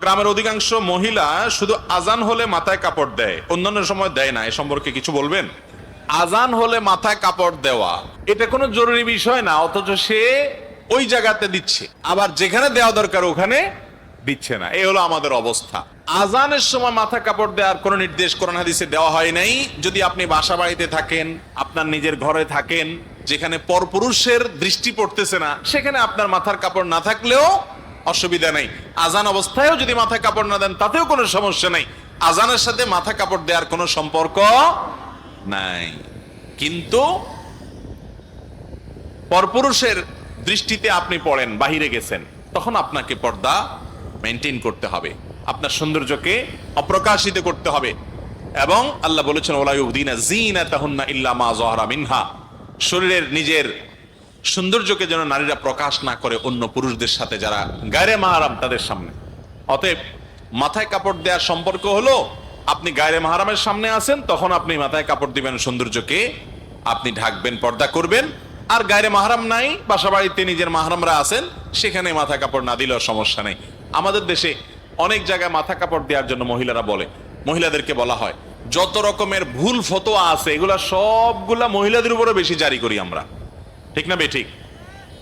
গ্রামের অধিকাংশ মহিলা শুধু আজান হলে মাথায় কাপড় দেয়, অন্যান্য সময় দেয় না। এ সম্পর্কে কিছু বলবেন? আজান হলে মাথায় কাপড় দেওয়া এটা কোনো জরুরি বিষয় না, অথচ সে ওই জায়গাতে দিচ্ছে, আবার যেখানে দেওয়া দরকার ওখানে দিচ্ছে না। এই হলো আমাদের অবস্থা। আজানের সময় মাথা কাপড় দেওয়ার কোনো নির্দেশ কোরআন হাদিসে দেওয়া হয় নাই। যদি আপনি বাসা বাড়িতে থাকেন, আপনার নিজের ঘরে থাকেন, যেখানে পরপুরুষের দৃষ্টি পড়তেছে না, সেখানে আপনার মাথার কাপড় না থাকলেও অসুবিধা নেই। আজান অবস্থায়ও যদি মাথায় কাপড় না দেন তাতেও কোনো সমস্যা নেই। আজানের সাথে মাথা কাপড় দেওয়ার কোনো সম্পর্ক নাই। কিন্তু পরপুরুষের দৃষ্টিতে আপনি পড়েন, বাহিরে গেছেন, তখন আপনাকে পর্দা মেনটেন করতে হবে, আপনার সৌন্দর্যকে অপ্রকাশিত করতে হবে। এবং আল্লাহ বলেছেন ওয়ালা ইউবদিনা যিনাতাহুন্না ইল্লা মা যাহারা মিনহা, শরীরের নিজের সৌন্দর্যকে যেন নারীরা প্রকাশ না করে অন্য পুরুষদের সাথে যারা গায়রে মাহরাম তাদের সামনে। অতএব মাথায় কাপড় দেওয়ার সম্পর্ক হলো আপনি গায়রে মাহরামের সামনে আছেন, তখন আপনি মাথায় কাপড় দিবেন, সৌন্দর্যকে আপনি ঢাকবেন, পর্দা করবেন। আর গায়রে মাহরাম নাই, বাসা বাড়িতে নিজের মাহরামরা আছেন, সেখানে মাথা কাপড় না দিলেও সমস্যা নেই। আমাদের দেশে অনেক জায়গায় মাথা কাপড় দেওয়ার জন্য মহিলারা বলে, মহিলাদেরকে বলা হয় যত রকমের ভুল ফতোয়া আছে এগুলা সবগুলা মহিলাদের উপরে বেশি জারি করি আমরা, ঠিক না বেঠিক?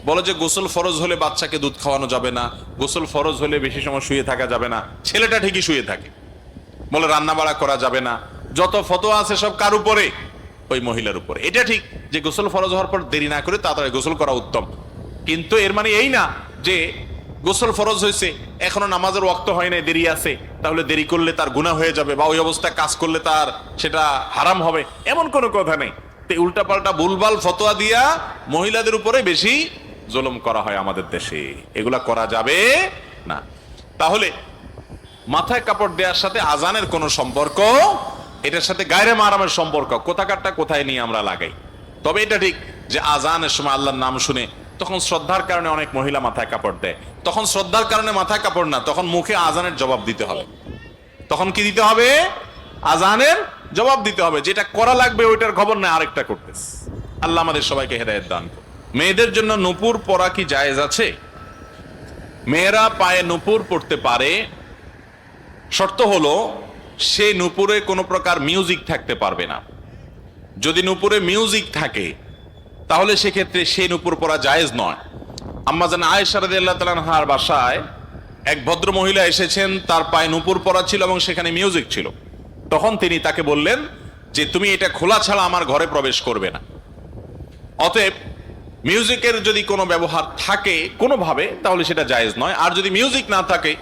বলো যে গোসল ফরজ হলে বাচ্চাকে দুধ খাওয়ানো যাবে না, গোসল ফরজ হলে বেশি সময় শুয়ে থাকা যাবে না, ছেলেটা ঠিকই শুয়ে থাকে। বলে রান্না বাড়া করা যাবে না, যত ফতোয়া আছে সব কার উপরে? ওই মহিলার উপরে। এটা ঠিক যে গোসল ফরজ হওয়ার পর দেরি না করে তাড়াতাড়ি গোসল করা উত্তম, কিন্তু এর মানে এই না যে গোসল ফরজ হয়েছে এখনো নামাজের ওয়াক্ত হয় নাই, দেরি আছে, তাহলে দেরি করলে তার গুনাহ হয়ে যাবে বা ওই অবস্থায় কাজ করলে তার সেটা হারাম হবে, এমন কোনো কথা নেই। উল্টা পাল্টা ভুলভাল ফতোয়া দিয়া মহিলাদের উপরে বেশি জুলুম করা হয় আমাদের দেশে, এগুলা করা যাবে না। তাহলে মাথায় কাপড় দেওয়ার সাথে আজানের কোনো সম্পর্ক, এটার সাথে গায়রে মাহরামের সম্পর্ক কোথাকারটা কোথায় নিয়ে আমরা লাগাই। তবে এটা ঠিক যে আজানের সময় আল্লাহর নাম শুনে তখন শ্রদ্ধার কারণে অনেক মহিলা মাথায় কাপড় দেয়। তখন শ্রদ্ধার কারণে মাথায় কাপড় না, তখন মুখে আজানের জবাব দিতে হবে। তখন কি দিতে হবে? আজানের জবাব দিতে হবে। যেটা করা লাগবে ওইটার খবর নেই, আরেকটা করতেছে। আল্লাহ আমাদের সবাইকে হেদায়েত দান করুন। মেয়েদের জন্য নূপুর পরা কি জায়েজ আছে? মেয়েরা পায়ে নূপুর পরতে পারে, শর্ত হলো সে নূপুরে কোনো প্রকার মিউজিক থাকতে পারবে না। যদি নূপুরে মিউজিক থাকে তাহলে সেক্ষেত্রে সেই নূপুর পরা জায়েজ নয়। আম্মা জান আয়েশা রাদিয়াল্লাহু তাআলা আনহার বাসায় এক ভদ্র মহিলা এসেছেন, তার পায়ে নূপুর পরা ছিল এবং সেখানে মিউজিক ছিল। তখন তিনি তাকে বললেন যে তুমি এটা খোলা ছাড়া আমার ঘরে প্রবেশ করবে না। অতএব মিউজিকের যদি কোনো ব্যবহার থাকে কোনোভাবে তাহলে সেটা জায়েজ নয়। আর যদি মিউজিক না থাকে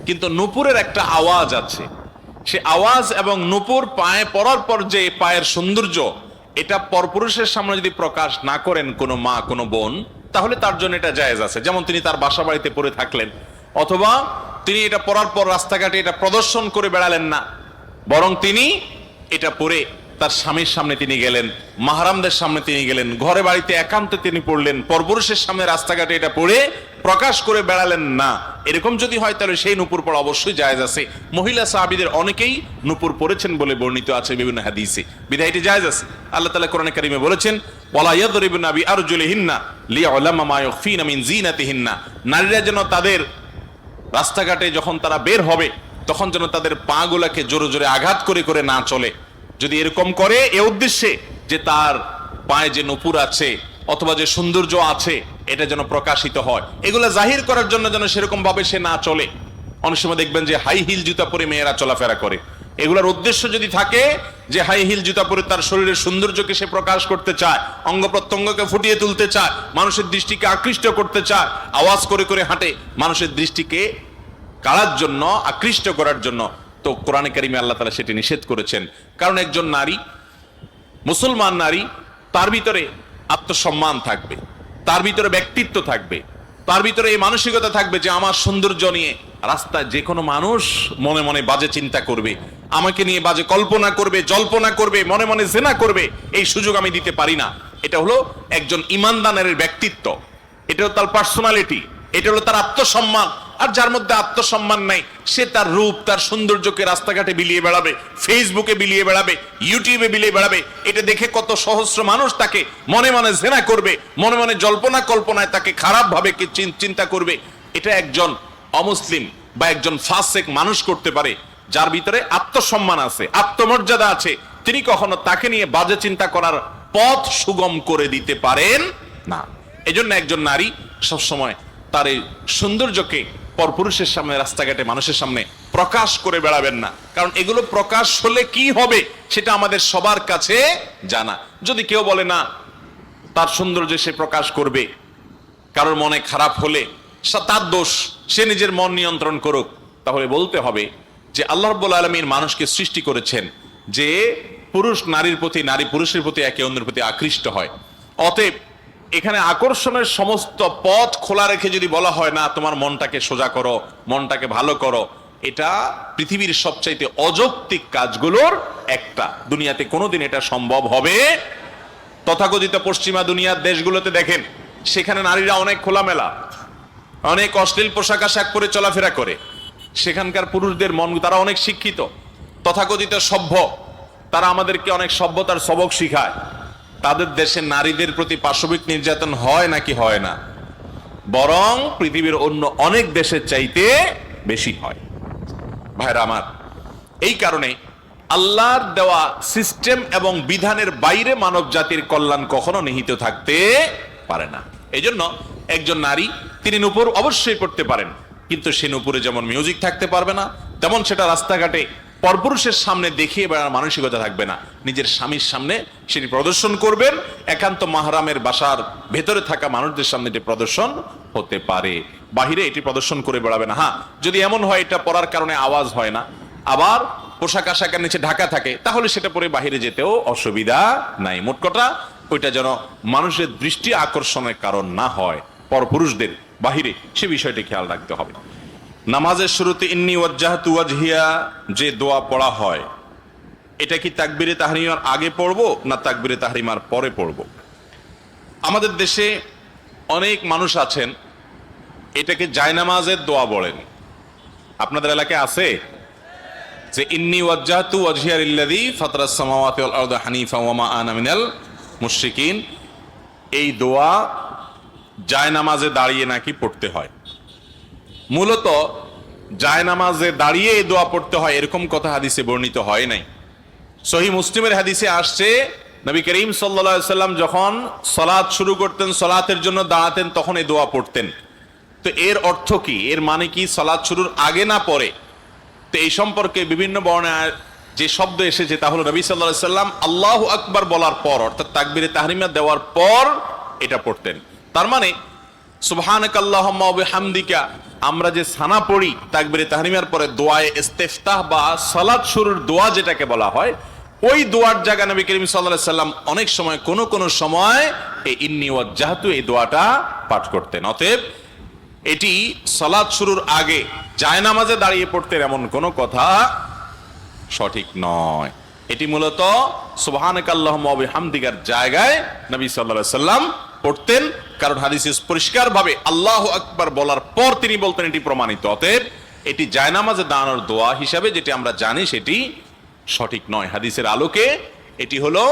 কিন্তু নূপুরের একটা আওয়াজ আছে, সে আওয়াজ এবং নূপুর পায়ে পরার পর যে পায়ের সৌন্দর্য, এটা পরপুরুষের সামনে যদি প্রকাশ না করেন কোনো মা কোনো বোন, তাহলে তার জন্য এটা জায়েজ আছে। যেমন তিনি তার বাসা বাড়িতে পরে থাকলেন, অথবা তিনি এটা পরার পর রাস্তাঘাটে এটা প্রদর্শন করে বেড়ালেন না, বরং তিনি এটা পরে তার স্বামীর সামনে তিনি গেলেন, মাহরামদের সামনে তিনি গেলেন, ঘরে বাড়িতে একান্তে তিনি পড়লেন, পরপুরুষের সামনে রাস্তাঘাটে এটা পরে প্রকাশ করে বেড়ালেন না। এরকম যদি হয় তাহলে সেই নূপুর পরা অবশ্যই জায়েজ আছে। মহিলা সাহাবীদের অনেকেই নূপুর পরেছেন বলে বর্ণিত আছে বিভিন্ন হাদিসে, বিধায় এটি জায়েজ আছে। আল্লাহ তাআলা কোরআনে কারীমে বলেছেন ওয়ালা ইয়াদরিবুনা বিআরজুলিহিন্না লিয়ালামা মা ইউখফিনা মিন যিনাতিহিন্না, নারীরা যেন তাদের রাস্তাঘাটে যখন তারা বের হবে তখন যেন তাদের পা গুলাকে জোরে জোরে আঘাত করে করে না চলে। যদি এরকম করে এ উদ্দেশ্যে যে তার পায়ে যে নূপুর আছে অথবা যে সৌন্দর্য আছে এটা যেন প্রকাশিত হয়, এগুলা জাহির করার জন্য যেন সেরকম ভাবে সে না চলে। অনেক সময় দেখবেন যে হাই হিল জুতা পরে মেয়েরা চলাফেরা করে, এগুলার উদ্দেশ্য যদি থাকে যে হাই হিল জুতা পরে তার শরীরের সৌন্দর্যকে সে প্রকাশ করতে চায়, অঙ্গ প্রত্যঙ্গকে ফুটিয়ে তুলতে চায়, মানুষের দৃষ্টিকে আকৃষ্ট করতে চায়, আওয়াজ করে করে হাঁটে মানুষের দৃষ্টিকে কাড়ার জন্য, আকৃষ্ট করার জন্য, তো কোরআনে কারিমে আল্লাহ তাআলা সেটি নিষেধ করেছেন। কারণ একজন নারী, মুসলমান নারী, তার ভিতরে আত্মসম্মান থাকবে, তার ভিতরে ব্যক্তিত্ব থাকবে, তার ভিতরে এই মানসিকতা থাকবে যে আমার সৌন্দর্য নিয়ে রাস্তায় যে কোনো মানুষ মনে মনে বাজে চিন্তা করবে, আমাকে নিয়ে বাজে কল্পনা করবে, জল্পনা করবে, মনে মনে জেনা করবে, এই সুযোগ আমি দিতে পারি না। এটা হলো একজন ঈমানদারের ব্যক্তিত্ব, এটা হলো তার পার্সোনালিটি, এটা হলো তার আত্মসম্মান। আর যার মধ্যে আত্মসম্মান নাই সে তার রূপ তার সৌন্দর্যকে রাস্তাঘাটে বিলিয়ে বেড়াবে, ফেসবুকে বিলিয়ে বেড়াবে, ইউটিউবে বিলিয়ে বেড়াবে। এটা দেখে কত সহস্র মানুষ তাকে মনে মনে জেনা করবে, মনে মনে জল্পনা কল্পনায় তাকে খারাপ ভাবে চিন্তা করবে। এটা একজন অমুসলিম বা একজন ফাসেক মানুষ করতে পারে যার ভিতরে আত্মসম্মান আছে, আত্মমর্যাদা আছে, তিনি কখনো তাকে নিয়ে বাজে চিন্তা করার পথ সুগম করে দিতে পারেন না। এজন্য একজন নারী সবসময় তার এই সৌন্দর্যকে পরপুরুষের সামনে, রাস্তাঘাটে মানুষের সামনে প্রকাশ করে বেড়াবেন না, কারণ এগুলো প্রকাশ হলে কি হবে সেটা আমাদের সবার কাছে জানা। যদি কেউ বলে না তার সৌন্দর্য সে প্রকাশ করবে, কারোর মনে খারাপ হলে তার দোষ, সে নিজের মন নিয়ন্ত্রণ করুক, তাহলে বলতে হবে যে আল্লাহ রাব্বুল আলামিন মানুষকে সৃষ্টি করেছেন যে পুরুষ নারীর প্রতি, নারী পুরুষের প্রতি একে অন্যের প্রতি আকৃষ্ট হয়। অতএব এখানে আকর্ষণের সমস্ত পথ খোলা রেখে যদি বলা হয় না তোমার মনটাকে সোজা করো, মনটাকে ভালো করো, এটা পৃথিবীর সবচাইতে অযৌক্তিক কাজগুলোর একটা। দুনিয়াতে কোনোদিন এটা সম্ভব হবে? তথাকথিত পশ্চিমা দুনিয়ার দেশগুলোতে দেখেন, সেখানে নারীরা অনেক খোলামেলা, অনেক অশ্লীল পোশাক আশাক পরে চলাফেরা করে। সেখানকার পুরুষদের মন, তারা অনেক শিক্ষিত, তথাকথিত সভ্য, তারা আমাদেরকে অনেক সভ্যতার সবক শিখায়। তাদের দেশে নারীদের প্রতি পাশবিক নির্যাতন হয় নাকি হয় না? বরং পৃথিবীর অন্য অনেক দেশের চাইতে বেশি হয়। ভাইরা আমার, এই কারণে আল্লাহর দেওয়া সিস্টেম এবং বিধানের বাইরে মানব জাতির কল্যাণ কখনো নিহিত থাকতে পারে না। এই জন্য একজন নারী তিনি নূপুর অবশ্যই পড়তে পারেন, কিন্তু সে নূপুরে যেমন মিউজিক থাকতে পারবে না, তেমন সেটা রাস্তাঘাটে পরপুরুষের সামনে দেখিয়ে বেড়ার মানসিকতা থাকবে না। নিজের স্বামীর সামনে সেটি প্রদর্শন করবেন, একান্ত মাহরামের বাসার ভেতরে থাকা মানুষদের সামনে এটি প্রদর্শন হতে পারে, বাহিরে এটি প্রদর্শন করে বেড়াবে না। হ্যাঁ, যদি এমন হয় এটা পরার কারণে আওয়াজ হয় না, আবার পোশাক আশাকের নিচে ঢাকা থাকে, তাহলে সেটা পরে বাহিরে যেতেও অসুবিধা নাই। মোট কথা, ওইটা যেন মানুষের দৃষ্টি আকর্ষণের কারণ না হয় পরপুরুষদের বাহিরে, সে বিষয়টি খেয়াল রাখতে হবে। নামাজের শুরুতে ইন্নী ওয়াজ্জাহতু ওয়াজহিয়া যে দোয়া পড়া হয়, এটা কি তাকবীরে তাহরিমার আগে পড়বো না তাকবীরে তাহরিমার পরে পড়বো? আমাদের দেশে অনেক মানুষ আছেন এটাকে জায়নামাজের দোয়া বলেন। আপনাদের এলাকায় আছে যে ইন্নী ওয়াজ্জাহতু ওয়াজহিয়া লিল্লাযী ফাতারাস সামাওয়াতি ওয়াল আরদা হানিফা ওয়া মা আনা মিনাল মুশরিকিন, এই দোয়া জায়নামাজে দাঁড়িয়ে নাকি পড়তে হয়। মূলত জায়নামাজে দাঁড়িয়ে এই দোয়া পড়তে হয় এরকম কথা হাদিসে বর্ণিত হয় নাই। সহিহ মুসলিমের হাদিসে আসছে নবী করিম সাল্লাল্লাহু আলাইহি সাল্লাম যখন সালাত শুরু করতেন, সালাতের জন্য দাঁড়াতেন, তখন এই দোয়া পড়তেন। তো এর অর্থ কি? এর মানে কি সালাত শুরুর আগে না পরে? তো এই সম্পর্কে বিভিন্ন বর্ণনায় যে শব্দ এসেছে তা হলো নবী সাল্লাল্লাহু আলাইহি সাল্লাম আল্লাহু আকবার বলার পর, অর্থাৎ তাকবীরে তাহরিমা দেওয়ার পর এটা পড়তেন। তার মানে সুবহানাকাল্লাহুম্মা ওয়া বিহামদিকা আমরা যে সানা পড়ি তাকবীরে তাহরিমার পরে দোয়ায়ে ইস্তিফতাহ বা সালাত শুরুর দোয়া যেটাকে বলা হয়, ওই দোয়ার জায়গা নবী করিম সাল্লাল্লাহু আলাইহি সাল্লাম অনেক সময় কোন কোন সময় এই ইন্নী ওয়াজ্জাহতু এই দোয়াটা পাঠ করতেন। অতএব এটি সালাত শুরুর আগে জায়নামাজে দাঁড়িয়ে পড়তেন এমন কোনো কথা সঠিক নয়। এটি মূলত সুবহানাকাল্লাহুম্মা ওয়া বিহামদিকার জায়গায় নবী সাল্লাল্লাহু আলাইহি সাল্লাম পড়তেন, কারণ হাদিসে পরিষ্কার ভাবে আল্লাহু আকবার বলার পর তিনি বলতেন, এটি প্রমাণিত। অতএব এটি জায়নামাজে দাঁড়ানোর দোয়া হিসাবে যেটি আমরা জানি সেটি সঠিক নয়। হাদিসের আলোকে এটি হলো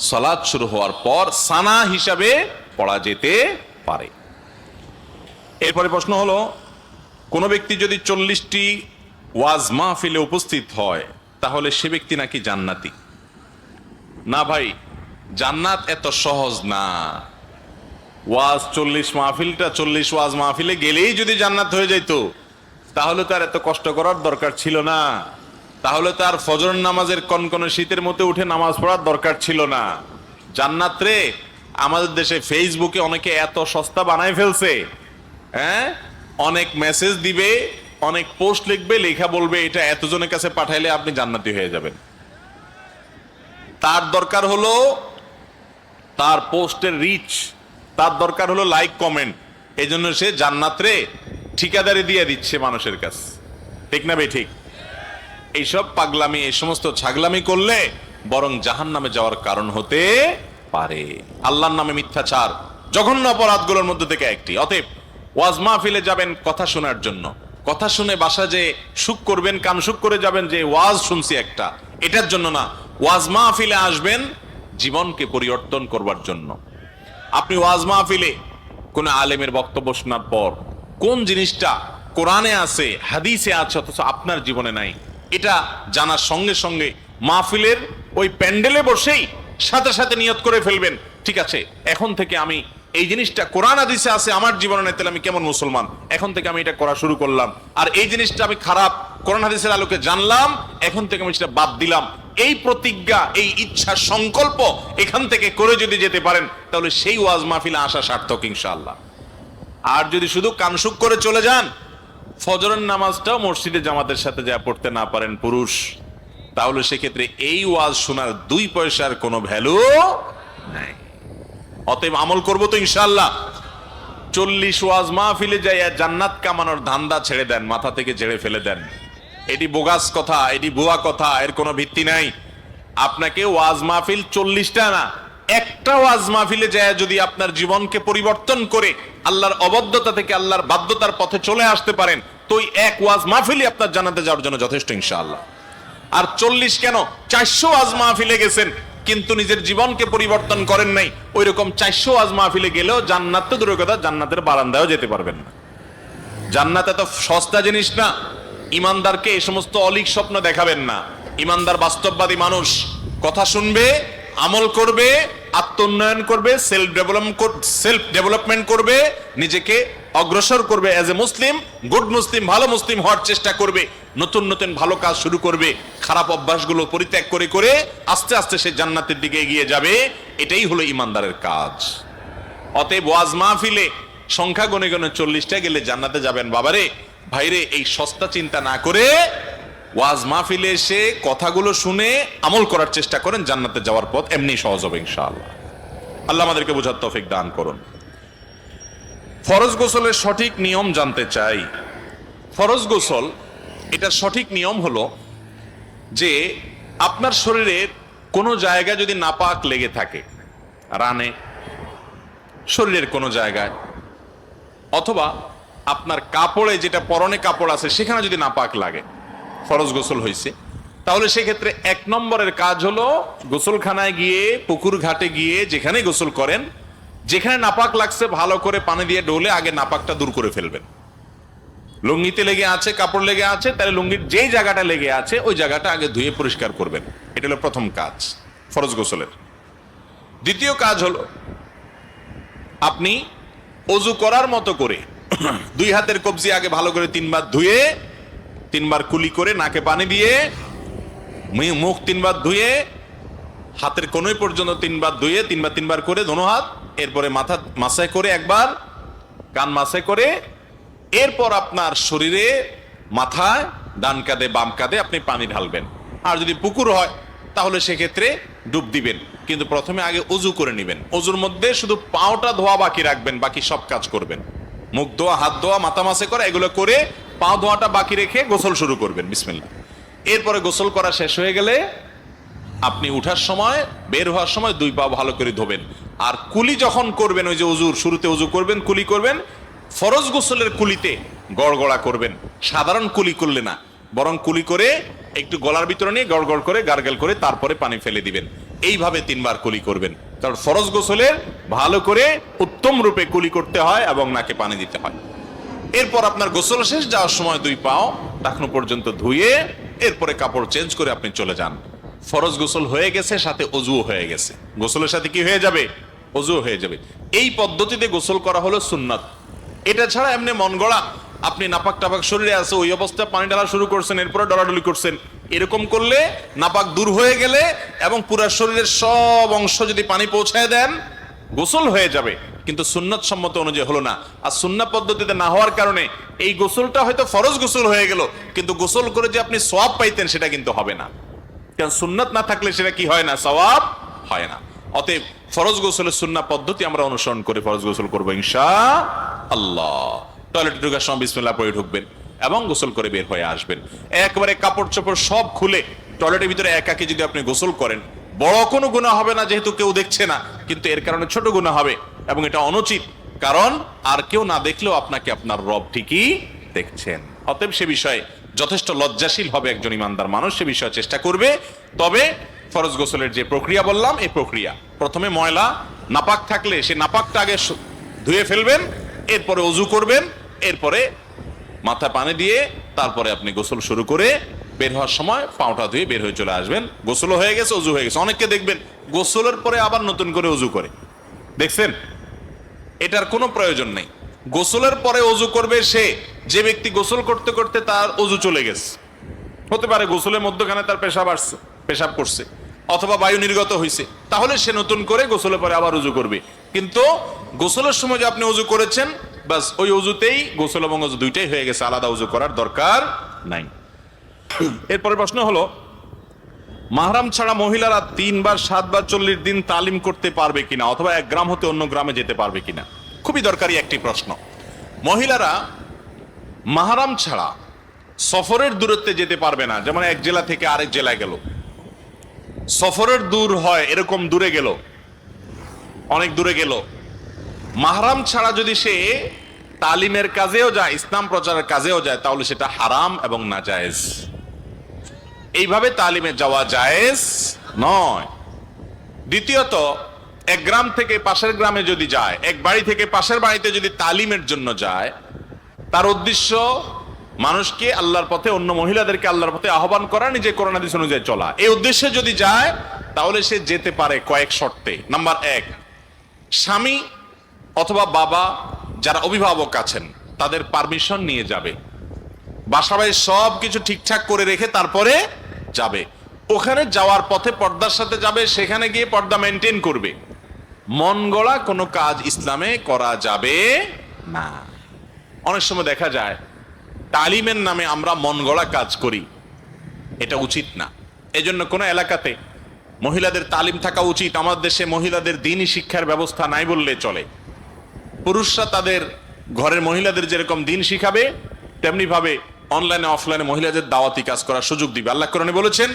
সালাত শুরু হওয়ার পর সানা হিসাবে পড়া যেতে পারে। এরপরে প্রশ্ন হলো, কোন ব্যক্তি যদি 40টি ওয়াজ মাহফিলে উপস্থিত হয় তাহলে সে ব্যক্তি নাকি জান্নাতি? না ভাই, জান্নাত এত সহজ না। ওয়াজ 40 মাহফিলটা 40 ওয়াজ মাহফিলে গেলেই যদি জান্নাত হয়ে যেত তাহলে তার এত কষ্ট করার দরকার ছিল না, তাহলে তার ফজর নামাজের কনকনে শীতের মধ্যে উঠে নামাজ পড়ার দরকার ছিল না। জান্নাত রে আমাদের দেশে ফেসবুকে অনেকে এত সস্তা বানায় ফেলছে, হ্যাঁ, অনেক মেসেজ দিবে, অনেক পোস্ট লিখবে, লেখা বলবে এটা এতজনের কাছে পাঠাইলে আপনি জান্নাতি হয়ে যাবেন। তার দরকার হলো তার পোস্টের রিচ, তার দরকার হলো লাইক কমেন্ট, এই জন্য সে জান্নাতরে ঠিকাদারি দিয়ে দিচ্ছে মানুষের কাছে। ঠিক না ভাই? ঠিক। এইসব পাগলামি, এই সমস্ত ছাগলামি করলে বরং জাহান্নামে যাওয়ার কারণ হতে পারে। আল্লাহর নামে মিথ্যাচার জঘন্য অপরাধগুলোর মধ্যে থেকে একটি। অতএব ওয়াজ মাহফিলে যাবেন কথা শোনার জন্য, কথা শুনে বাসা যে সুখ করবেন, কান সুখ করে যাবেন যে ওয়াজ শুনছি একটা, এটার জন্য না। ওয়াজ মাহফিলে আসবেন জীবনকে পরিবর্তন করবার জন্য। আপনি ওয়াজ মাহফিলে কোন আলেমের বক্তব্য শোনার পর কোন জিনিসটা কোরআনে আছে, হাদিসে আছে, অথচ আপনার জীবনে নাই, এটা জানার সঙ্গে সঙ্গে মাহফিলের ওই প্যান্ডেলে বসেই সাথে সাথে নিয়ত করে ফেলবেন, ঠিক আছে এখন থেকে আমি এই জিনিসটা কোরআন হাদিসে আছে, আমার জীবনে নাই, তাহলে আমি কেমন মুসলমান, এখন থেকে আমি এটা করা শুরু করলাম। আর এই জিনিসটা আমি খারাপ, কোরআন হাদিসের আলোকে জানলাম, এখন থেকে আমি সেটা বাদ দিলাম। এই প্রতিজ্ঞা, এই ইচ্ছা, সংকল্প এখান থেকে করে যদি যেতে পারেন, তাহলে সেই ওয়াজ মাহফিলে আসা সার্থক ইনশাআল্লাহ। আর যদি শুধু কানসুক করে চলে যান, ফজরের নামাজটাও মসজিদে জামাতের সাথে যা পড়তে না পারেন পুরুষ, তাহলে সেক্ষেত্রে এই ওয়াজ শোনার 2 পয়সার কোনো ভ্যালু নাই। অতএব আমল করবো তো ইনশাআল্লাহ। 40 ওয়াজ মাহফিলে যাইয়া জান্নাত কামানোর ধান্দা ছেড়ে দেন, মাথা থেকে ঝেড়ে ফেলে দেন। এটি বোগাস কথা, এটি ভুয়া কথা, এর কোনো ভিত্তি নাই। আপনাকে ওয়াজ মাহফিল 40টা না, একটা ওয়াজ মাহফিলে যায় যদি আপনার জীবনকে পরিবর্তন করে আল্লাহর অবদ্ধতা থেকে আল্লাহর বাধ্যতার পথে চলে আসতে পারেন, তো ওই এক ওয়াজ মাহফিলই আপনার জান্নাতে যাওয়ার জন্য যথেষ্ট ইনশাআল্লাহ। আর 40 কেন, 400 ওয়াজ মাহফিলে গেছেন কিন্তু নিজের জীবনকে পরিবর্তন করেন নাই, ওইরকম 400 ওয়াজ মাহফিলে গেলেও জান্নাত তো দূরের কথা, জান্নাতের বারান্দায়ও যেতে পারবেন না। জান্নাত এত সস্তা জিনিস না। ইমানদারকে এই সমস্ত অলিক স্বপ্ন দেখাবেন না। ইমানদার বাস্তববাদী মানুষ, কথা শুনবে, আমল করবে, আত্মোন্নয়ন করবে, সেলফ ডেভেলপমেন্ট করবে, নিজেকে অগ্রসর করবে, এজ এ মুসলিম, গুড মুসলিম, ভালো মুসলিম হওয়ার চেষ্টা করবে, নতুন নতুন ভালো কাজ শুরু করবে, খারাপ অভ্যাসগুলো পরিত্যাগ করে করে আস্তে আস্তে সে জান্নাতের দিকে এগিয়ে যাবে। এটাই হলো ইমানদারের কাজ। অতএব ওয়াজ মাহফিলে সংখ্যা গণে গণে 40টা গেলে জান্নাতে যাবেন, বাবারে ভাইরে, এই সস্তা চিন্তা না করে ওয়াজ মাহফিলে এসে কথাগুলো শুনে আমল করার চেষ্টা করেন, জান্নাতে যাওয়ার পথ এমনি সহজ হবে ইনশাআল্লাহ। আল্লাহ আমাদেরকে বোঝার তৌফিক দান করুন। ফরজ গোসলের সঠিক নিয়ম জানতে চাই। ফরজ গোসল, এটা সঠিক নিয়ম হলো যে আপনার শরীরের কোনো জায়গায় যদি নাপাক লেগে থাকে, রানে, শরীরের কোনো জায়গায়, অথবা আপনার কাপড়ে, যেটা পরনে কাপড় আছে সেখানে যদি নাপাক লাগে, ফরজ গোসল হয়েছে, তাহলে সেক্ষেত্রে 1 নম্বরের কাজ হলো গোসলখানায় গিয়ে, পুকুর ঘাটে গিয়ে যেখানে গোসল করেন, যেখানে নাপাক লাগছে ভালো করে পানি দিয়ে ডলে আগে নাপাকটা দূর করে ফেলবেন। লুঙ্গিতে লেগে আছে, কাপড় লেগে আছে, তাহলে লুঙ্গির যেই জায়গাটা লেগে আছে ওই জায়গাটা আগে ধুয়ে পরিষ্কার করবেন। এটা হলো প্রথম কাজ ফরজ গোসলের। দ্বিতীয় কাজ হলো আপনি অজু করার মতো করে 2 হাতের কবজি আগে ভালো করে 3 বার ধুয়ে, 3 বার কুলি করে, নাকে পানি দিয়ে, মুখ 3 বার ধুয়ে, হাতের কোনোই পর্যন্ত 3 বার ধুয়ে, 3 বার করে দোনো হাত, এরপরে মাথা মাসায় করে একবার, কান মাসায় করে, এরপর আপনার শরীরে, মাথায়, ডান কাঁধে বাম কাঁধে আপনি পানি ঢালবেন। আর যদি পুকুর হয় তাহলে সেক্ষেত্রে ডুব দিবেন, কিন্তু প্রথমে আগে অজু করে নেবেন। অজুর মধ্যে শুধু পাওটা ধোয়া বাকি রাখবেন, বাকি সব কাজ করবেন। মুখ ধোয়া, হাত ধোয়া, মাথা মাসে করা, এগুলো করে পাও ধোয়াটা বাকি রেখে গোসল শুরু করবেন, বিসমিল্লাহ। এরপরে গোসল করা শেষ হয়ে গেলে আপনি উঠার সময়, বের হওয়ার সময় 2 পা ভালো করে ধোবেন। আর কুলি যখন করবেন, ওই যে অজুর শুরুতে অজু করবেন, কুলি করবেন, ফরজ গোসলের কুলিতে গড়গড়া করবেন। সাধারণ কুলি করলে না, বরং কুলি করে একটু গলার ভিতরে নিয়ে গড়গড় করে গার্গেল করে তারপরে পানি ফেলে দিবেন। এইভাবে 3 বার কুলি করবেন, কারণ ফরজ গোসলের ভালো করে উত্তম রূপে কুলি করতে হয় এবং নাকে পানি দিতে হয়। এরপর আপনার গোসল শেষ, যাওয়ার সময় 2 পাও টাকনো পর্যন্ত ধুয়ে এরপরে কাপড় চেঞ্জ করে আপনি চলে যান। ফরজ গোসল হয়ে গেছে, সাথে অজুও হয়ে গেছে। গোসলের সাথে কি হয়ে যাবে? অজু হয়ে যাবে। এই পদ্ধতিতে গোসল করা হলো সুন্নাত। এটা ছাড়া এমনি মন গড়া আপনি নাপাক টাপাক শরীরে আছে, ওই অবস্থায় পানি ঢালা শুরু করছেন, এরপরে ডলাডলি করছেন, এরকম করলে নাপাক দূর হয়ে গেলে এবং পুরা শরীরের সব অংশ যদি পানি পৌঁছায় দেন, গোসল হয়ে যাবে, কিন্তু সুন্নাত সম্মত অনুযায়ী হলো না। আর সুন্নাত পদ্ধতিতে না হওয়ার কারণে এই গোসলটা হয়তো ফরজ গোসল হয়ে গেল, কিন্তু গোসল করে যে আপনি সওয়াব পাইতেন সেটা কিন্তু হবে না, কারণ সুন্নাত না থাকলে সেটা কি হয় না? সওয়াব হয় না। অতএব ফরজ গোসলের সুন্নাহ পদ্ধতি আমরা অনুসরণ করে ফরজ গোসল করবো ইনশাআল্লাহ। টয়লেটে ঢোকার সময় বিসমিল্লাহ পড়ে ঢুকবেন এবং গোসল করে বের হয়ে আসবেন। একবারে কাপড় চোপড় সব খুলে টয়লেটের ভিতরে একাকি যদি আপনি গোসল করেন, বড় কোনো গুনাহ হবে না, যেহেতু কেউ দেখছে না, কিন্তু এর কারণে ছোট গুনাহ হবে এবং এটা অনুচিত, কারণ আর কেউ না দেখলেও আপনাকে আপনার রব ঠিকই দেখছেন। অতএব সে বিষয়ে যথেষ্ট লজ্জাশীল হবে একজন ইমানদার মানুষ, সে বিষয়ে চেষ্টা করবে। তবে ফরজ গোসলের যে প্রক্রিয়া বললাম, এই প্রক্রিয়া প্রথমে ময়লা নাপাক থাকলে সে নাপাকটা আগে ধুয়ে ফেলবেন, এরপরে অজু করবেন, এরপরে মাথা পানি দিয়ে তারপরে আপনি গোসল শুরু করে বের হওয়ার সময় পাউটা ধুয়ে বের হয়ে চলে আসবেন। গোসলও হয়ে গেছে, অজু হয়ে গেছে। অনেককে দেখবেন গোসলের পরে আবার নতুন করে অজু করে, দেখছেন? এটার কোনো প্রয়োজন নেই। গোসলের পরে অজু করবে সে যে ব্যক্তি গোসল করতে করতে তার অজু চলে গেছে। হতে পারে গোসলের মধ্যখানে তার পেশাব করছে, অথবা বায়ু নির্গত হয়েছে, তাহলে সে নতুন করে গোসলের পরে আবার অজু করবে। কিন্তু গোসলের সময় যে আপনি অজু করেছেন, বাস ওই অজুতেই গোসল এবং অজু দুইটাই হয়ে গেছে, আলাদা অজু করার দরকার নাই। এরপরে প্রশ্ন হলো, মাহরাম ছাড়া মহিলারা 3 বার 7 বার 40 দিন তালিম করতে পারবে কিনা, অথবা এক গ্রাম হতে অন্য গ্রামে যেতে পারবে কিনা? খুবই দরকারি একটি প্রশ্ন। মহিলারা মাহরাম ছাড়া সফরের দূরত্বে যেতে পারবে না। যেমন এক জেলা থেকে আরেক জেলায় গেল, সফরের দূর হয়, এরকম দূরে গেল, অনেক দূরে গেল, মাহরাম ছাড়া যদি সে তালিমের কাজেও যায়, ইসলাম প্রচারের কাজেও যায়, তাহলে সেটা হারাম এবং নাজায়েজ। এইভাবে তালিমে যাওয়া জায়েজ নয়। দ্বিতীয়ত, এক গ্রাম থেকে পাশের গ্রামে যদি যায়, এক বাড়ি থেকে পাশের বাড়িতে যদি তালিমের জন্য যায়, তার উদ্দেশ্য মানুষকে আল্লাহর পথে, অন্য মহিলাদেরকে আল্লাহর পথে আহ্বান করা, নিজে কোরআন হাদিস অনুযায়ী চলা, এই উদ্দেশ্যে যদি যায় তাহলে সে যেতে পারে কয়েক শর্তে। নাম্বার 1, স্বামী অথবা বাবা যারা অভিভাবক আছেন তাদের পারমিশন নিয়ে যাবে, বাসাবাড়ি সব কিছু ঠিকঠাক করে রেখে তারপরে যাবে। ওখানে যাওয়ার পথে পর্দার সাথে যাবে, সেখানে গিয়ে পর্দা মেনটেন করবে। মন গড়া কোনো কাজ ইসলামে করা যাবে না। অনেক সময় দেখা যায় তালিমের নামে আমরা মন গড়া কাজ করি, এটা উচিত না। এজন্য কোন এলাকাতে মহিলাদের তালিম থাকা উচিত। আমাদের দেশে মহিলাদের দ্বীনি শিক্ষার ব্যবস্থা নাই বললে চলে। পুরুষরা তাদের ঘরের মহিলাদের যেরকম দ্বীন শিখাবে, তেমনি ভাবে অনলাইনে অফলাইনে মহিলাদের দাওয়াতি কাজ করার সুযোগ দিবে। আল্লাহ কোরআনে বলেছেন,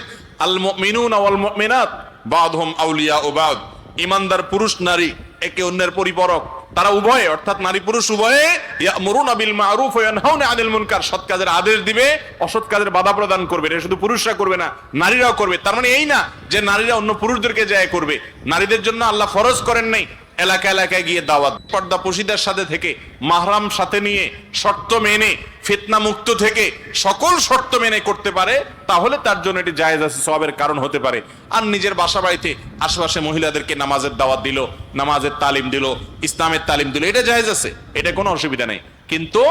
আল মুমিনুনা ওয়াল মুমিনাত বাদহুম আউলিয়াউ বাদ। ঈমানদার পুরুষ নারী একে অন্যের পরিপূরক, তারা উভয়ে, অর্থাৎ নারী পুরুষ উভয়ে, ইয়ামুরুনা বিল মারুফ ওয়া ইয়ানহাউনা আনিল মুনকার, সৎ কাজের আদেশ দিবে, অসৎ কাজের বাধা প্রদান করবে। এটা শুধু পুরুষরা করবে না, নারীরাও করবে। তার মানে এই না যে নারীরা অন্য পুরুষদেরকে যায় করবে। নারীদের জন্য আল্লাহ ফরজ করেন নাই এলাকা এলাকায় গিয়ে দাওয়াত। পর্দা পশিদার সাথে থেকে, মাহরাম সাথে নিয়ে, শর্ত মেনে, ফিতনা মুক্ত থেকে সকল শর্ত মেনে করতে পারে, তাহলে তার জন্য এটি জায়েজ আছে, সওয়াবের কারণ হতে পারে। আর নিজের বাসা বাড়িতে আশেপাশে মহিলাদেরকে নামাজের দাওয়াত দিল, নামাজের তালিম দিল, ইসলামের তালিম দিল, এটা জায়েজ আছে, এটা কোনো অসুবিধা নেই। কিন্তু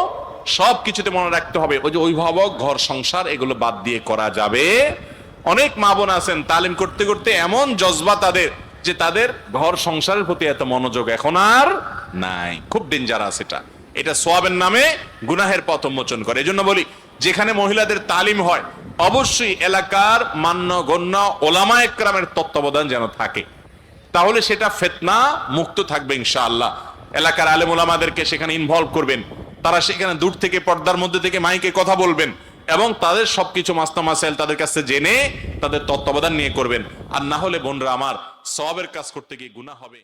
সব কিছুতে মনে রাখতে হবে, ওই যে অভিভাবক, ঘর সংসার, এগুলো বাদ দিয়ে করা যাবে। অনেক মা বোন আছেন তালিম করতে করতে এমন জজবা তাদের যে তাদের ঘর সংসারের প্রতি এত মনোযোগ এখন আর নাই। খুব ডেঞ্জারাস এটা। এটা সওয়াবের নামে গুনাহের পথ উন্মোচন করে। এজন্য বলি, যেখানে মহিলাদের তালিম হয় অবশ্যই এলাকার মান্যগণ্য ওলামায়ে কেরামের তত্ত্বাবধান যেন থাকে, তাহলে সেটা ফিতনা মুক্ত থাকবে ইনশাআল্লাহ। এলাকার আলেম ওলামাদেরকে সেখানে ইনভলভ করবেন, তারা সেখানে দূর থেকে পর্দার মধ্যে থেকে মাইকে কথা বলবেন এবং তাদের সবকিছু মাসলা মাসাইল তাদের কাছে জেনে তাদের তত্ত্বাবধান নিয়ে করবেন। আর না হলে বোনরা আমার, সওয়াবের কাজ করতে গিয়ে গুনাহ হবে।